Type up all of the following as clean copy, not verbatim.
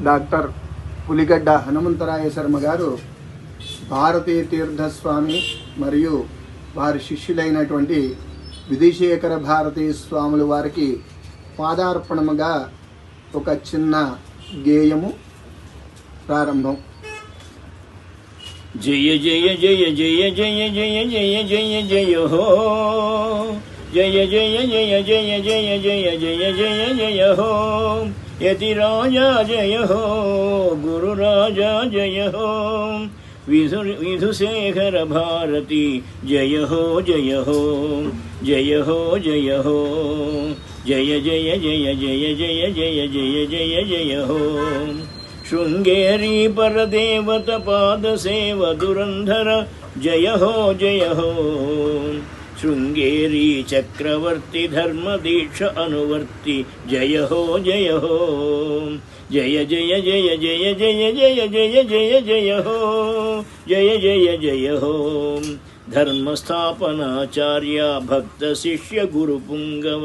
Doctor Puligadda Hanumantharaya Sharma గారు భారతీయ తీర్థస్వామి మరియు వారి శిష్యులైనటువంటి విధిశేఖర భారతీ స్వాముల వారికి పాదార్పణముగా ఒక చిన్న గేయము ప్రారంభం. జయ జయ జయ జయ జయ జయ జయ జయ జయ హో జయ జయ జయ జయ జయ జయ జయ జయ జయ హో యతి రాజా జయ హో గురు రాజా జయ హో విధుశేఖర భారతి జయ హో జయ హో జయ హో జయ హో జయ జయ జయ జయ జయ జయ జయ జయ జయ హో శృంగేరీ పరదేవత పాద సేవ దురంధర జయ హో జయ హో శృంగేరీ చక్రవర్తి ధర్మ దీక్ష అనువర్తి జయ హో జయ హో జయ జయ జయ జయ జయ జయ జయ జయ జయ హో జయ జయ జయ హో ధర్మస్థాపనాచార్య భక్త శిష్య గురు పుంగవ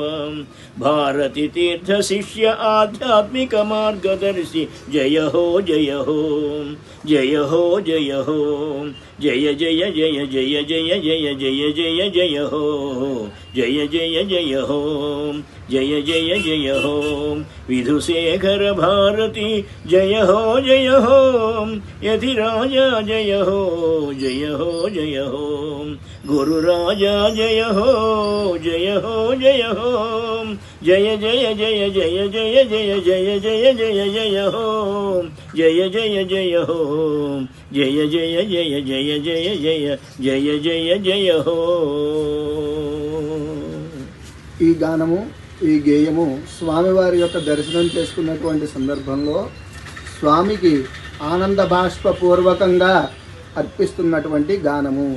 భారతి తీర్థ శిష్య ఆధ్యాత్మిక మార్గదర్శి జయ హో జయ హో జయ హో జయ హో జయ జయ జయ జయ జయ జయ జయ జయ జయ హో జయ జయ జయ హో జయ జయ జయ హో విధుశేఖర భారతి జయ హో జయ హో యతి రాజా జయ హో జయ హో జయ హో గురు రాజా జయ హో జయ హో జయ హో జయ జయ జయ జయ జయ జయ జయ జయ జయ జయ హో జయ జయ జయ హో జయ జయ జయ జయ జయ జయ జయ జయ జయ హో. ఈ గానము ఈ గేయము స్వామివారి యొక్క దర్శనం చేసుకున్నటువంటి సందర్భంలో స్వామికి ఆనంద బాష్పూర్వకంగా అర్పిస్తున్నటువంటి గానము.